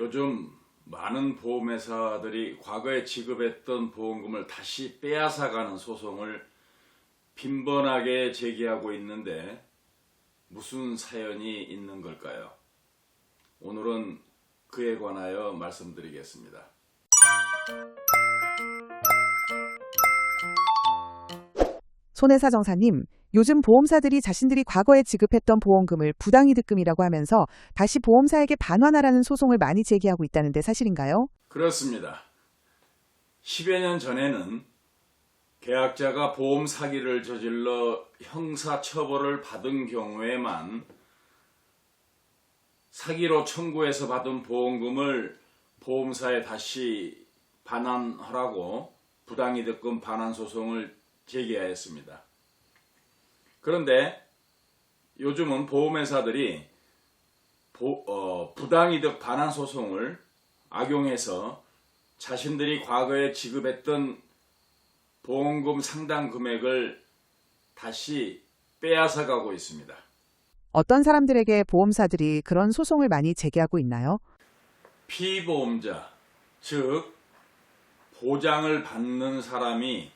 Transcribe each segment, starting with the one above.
요즘 많은 보험회사들이 과거에 지급했던 보험금을 다시 빼앗아가는 소송을 빈번하게 제기하고 있는데 무슨 사연이 있는 걸까요? 오늘은 그에 관하여 말씀드리겠습니다. 손해사정사님, 요즘 보험사들이 자신들이 과거에 지급했던 보험금을 부당이득금이라고 하면서 다시 보험사에게 반환하라는 소송을 많이 제기하고 있다는데 사실인가요? 그렇습니다. 10여 년 전에는 계약자가 보험 사기를 저질러 형사처벌을 받은 경우에만 사기로 청구해서 받은 보험금을 보험사에 다시 반환하라고 부당이득금 반환 소송을 제기하였습니다. 그런데 요즘은 보험회사들이 부당이득 반환 소송을 악용해서 자신들이 과거에 지급했던 보험금 상당 금액을 다시 빼앗아가고 있습니다. 어떤 사람들에게 보험사들이 그런 소송을 많이 제기하고 있나요? 피보험자, 즉 보장을 받는 사람이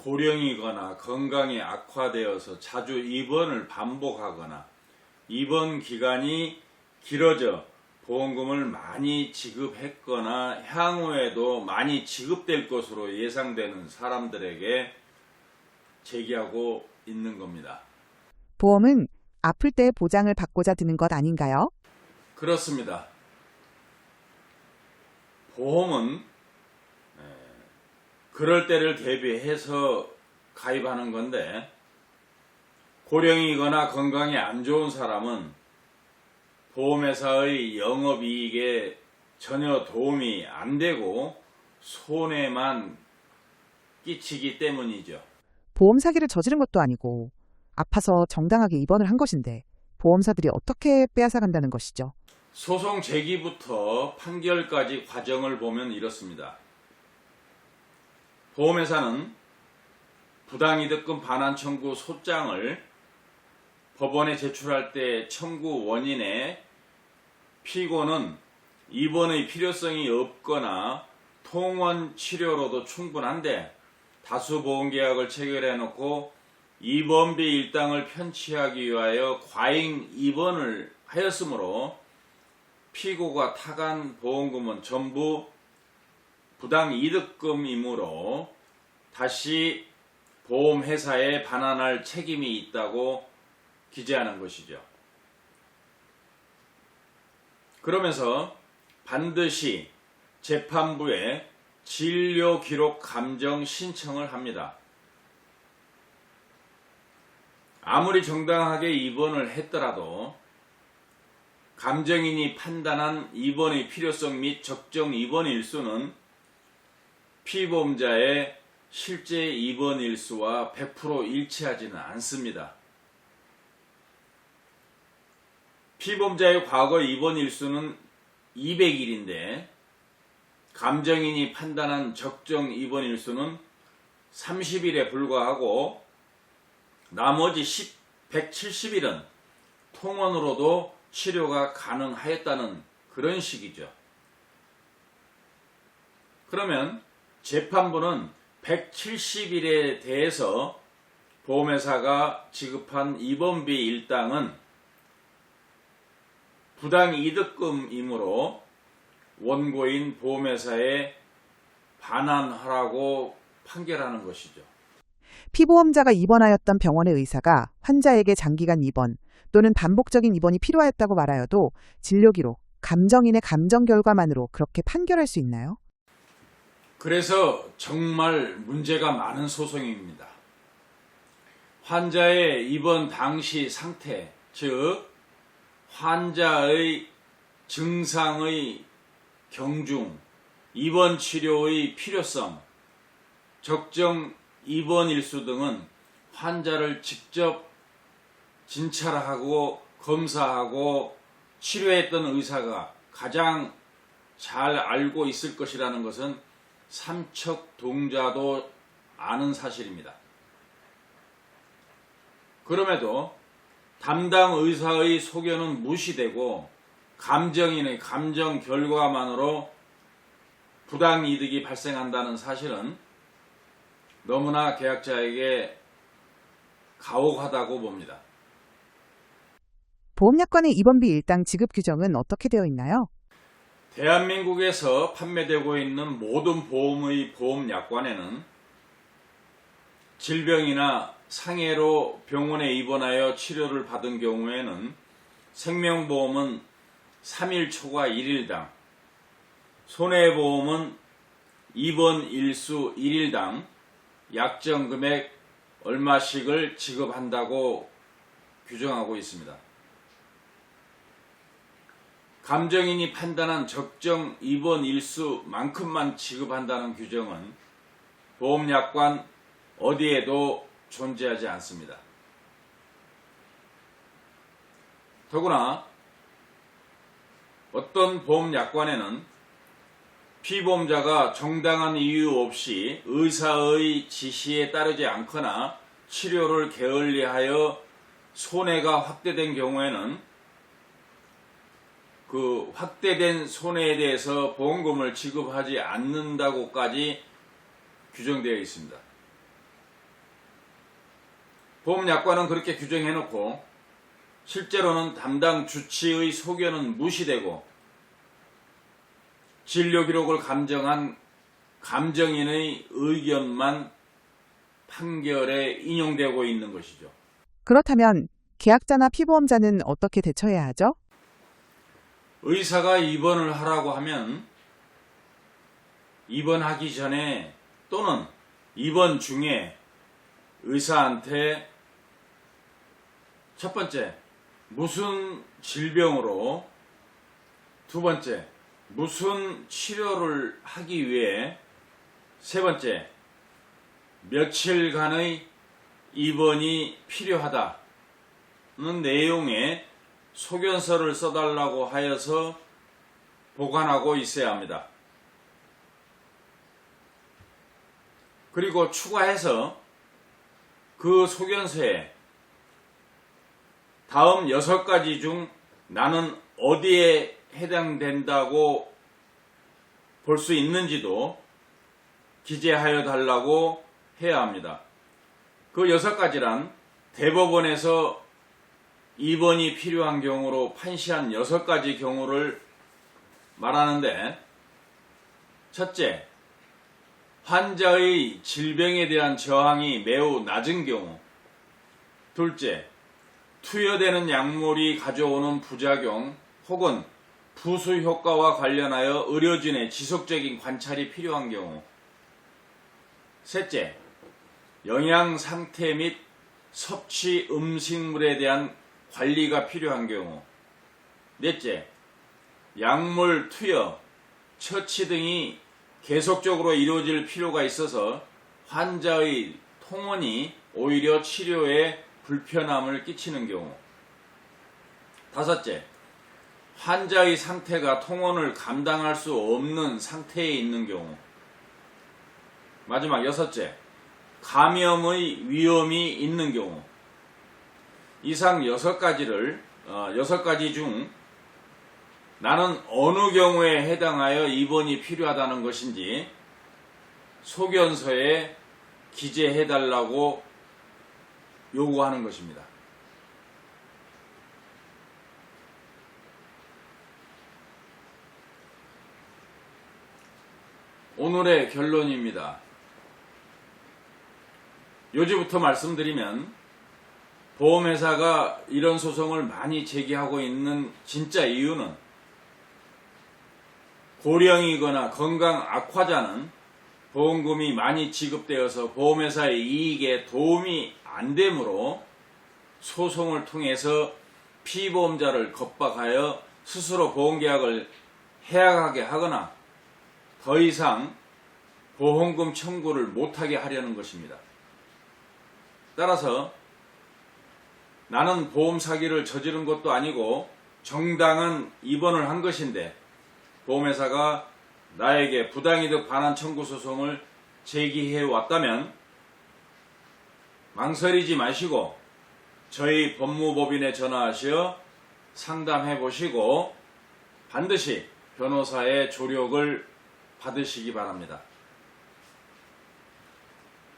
고령이거나 건강이 악화되어서 자주 입원을 반복하거나 입원 기간이 길어져 보험금을 많이 지급했거나 향후에도 많이 지급될 것으로 예상되는 사람들에게 제기하고 있는 겁니다. 보험은 아플 때 보장을 받고자 드는 것 아닌가요? 그렇습니다. 보험은 그럴 때를 대비해서 가입하는 건데 고령이거나 건강이 안 좋은 사람은 보험회사의 영업이익에 전혀 도움이 안 되고 손해만 끼치기 때문이죠. 보험 사기를 저지른 것도 아니고 아파서 정당하게 입원을 한 것인데 보험사들이 어떻게 빼앗아간다는 것이죠? 소송 제기부터 판결까지 과정을 보면 이렇습니다. 보험회사는 부당이득금 반환 청구 소장을 법원에 제출할 때 청구 원인에 피고는 입원의 필요성이 없거나 통원 치료로도 충분한데 다수 보험계약을 체결해 놓고 입원비 일당을 편취하기 위하여 과잉 입원을 하였으므로 피고가 타간 보험금은 전부 부당이득금이므로 다시 보험회사에 반환할 책임이 있다고 기재하는 것이죠. 그러면서 반드시 재판부에 진료기록 감정 신청을 합니다. 아무리 정당하게 입원을 했더라도 감정인이 판단한 입원의 필요성 및 적정 입원 일수는 피보험자의 실제 입원 일수와 100% 일치하지는 않습니다. 피보험자의 과거 입원 일수는 200일인데 감정인이 판단한 적정 입원 일수는 30일에 불과하고 나머지 170일은 통원으로도 치료가 가능하였다는 그런 식이죠. 그러면 재판부는 170일에 대해서 보험회사가 지급한 입원비 일당은 부당이득금이므로 원고인 보험회사에 반환하라고 판결하는 것이죠. 피보험자가 입원하였던 병원의 의사가 환자에게 장기간 입원 또는 반복적인 입원이 필요하였다고 말하여도 진료기록, 감정인의 감정 결과만으로 그렇게 판결할 수 있나요? 그래서 정말 문제가 많은 소송입니다. 환자의 입원 당시 상태, 즉 환자의 증상의 경중, 입원 치료의 필요성, 적정 입원 일수 등은 환자를 직접 진찰하고 검사하고 치료했던 의사가 가장 잘 알고 있을 것이라는 것은 삼척동자도 아는 사실입니다. 그럼에도 담당 의사의 소견은 무시되고 감정인의 감정 결과만으로 부당이득이 발생한다는 사실은 너무나 계약자에게 가혹하다고 봅니다. 보험약관의 입원비 일당 지급 규정은 어떻게 되어 있나요? 대한민국에서 판매되고 있는 모든 보험의 보험약관에는 질병이나 상해로 병원에 입원하여 치료를 받은 경우에는 생명보험은 3일 초과 1일당, 손해보험은 입원 일수 1일당 약정금액 얼마씩을 지급한다고 규정하고 있습니다. 감정인이 판단한 적정 입원 일수만큼만 지급한다는 규정은 보험약관 어디에도 존재하지 않습니다. 더구나 어떤 보험약관에는 피보험자가 정당한 이유 없이 의사의 지시에 따르지 않거나 치료를 게을리하여 손해가 확대된 경우에는 그 확대된 손해에 대해서 보험금을 지급하지 않는다고까지 규정되어 있습니다. 보험약관은 그렇게 규정해놓고 실제로는 담당 주치의 소견은 무시되고 진료기록을 감정한 감정인의 의견만 판결에 인용되고 있는 것이죠. 그렇다면 계약자나 피보험자는 어떻게 대처해야 하죠? 의사가 입원을 하라고 하면 입원하기 전에 또는 입원 중에 의사한테 첫 번째, 무슨 질병으로, 두 번째, 무슨 치료를 하기 위해, 세 번째, 며칠간의 입원이 필요하다는 내용의 소견서를 써달라고 하여서 보관하고 있어야 합니다. 그리고 추가해서 그 소견서에 다음 6가지 중 나는 어디에 해당된다고 볼 수 있는지도 기재하여 달라고 해야 합니다. 그 6가지란 대법원에서 입원이 필요한 경우로 판시한 6가지 경우를 말하는데, 첫째, 환자의 질병에 대한 저항이 매우 낮은 경우. 둘째, 투여되는 약물이 가져오는 부작용 혹은 부수 효과와 관련하여 의료진의 지속적인 관찰이 필요한 경우. 셋째, 영양 상태 및 섭취 음식물에 대한 관리가 필요한 경우. 넷째, 약물 투여, 처치 등이 계속적으로 이루어질 필요가 있어서 환자의 통원이 오히려 치료에 불편함을 끼치는 경우. 다섯째, 환자의 상태가 통원을 감당할 수 없는 상태에 있는 경우. 마지막 여섯째, 감염의 위험이 있는 경우. 이상 6가지 중 나는 어느 경우에 해당하여 입원이 필요하다는 것인지 소견서에 기재해달라고 요구하는 것입니다. 오늘의 결론입니다. 요지부터 말씀드리면 보험회사가 이런 소송을 많이 제기하고 있는 진짜 이유는 고령이거나 건강 악화자는 보험금이 많이 지급되어서 보험회사의 이익에 도움이 안 되므로 소송을 통해서 피보험자를 겁박하여 스스로 보험계약을 해약하게 하거나 더 이상 보험금 청구를 못하게 하려는 것입니다. 따라서 나는 보험 사기를 저지른 것도 아니고 정당한 입원을 한 것인데 보험회사가 나에게 부당이득 반환 청구 소송을 제기해 왔다면 망설이지 마시고 저희 법무법인에 전화하시어 상담해 보시고 반드시 변호사의 조력을 받으시기 바랍니다.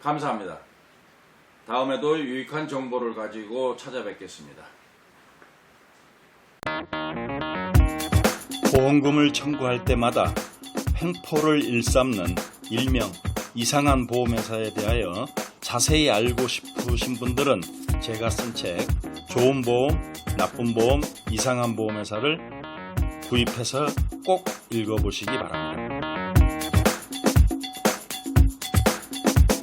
감사합니다. 다음에도 유익한 정보를 가지고 찾아뵙겠습니다. 보험금을 청구할 때마다 횡포를 일삼는 일명 이상한 보험회사에 대하여 자세히 알고 싶으신 분들은 제가 쓴 책 좋은 보험, 나쁜 보험, 이상한 보험회사를 구입해서 꼭 읽어보시기 바랍니다.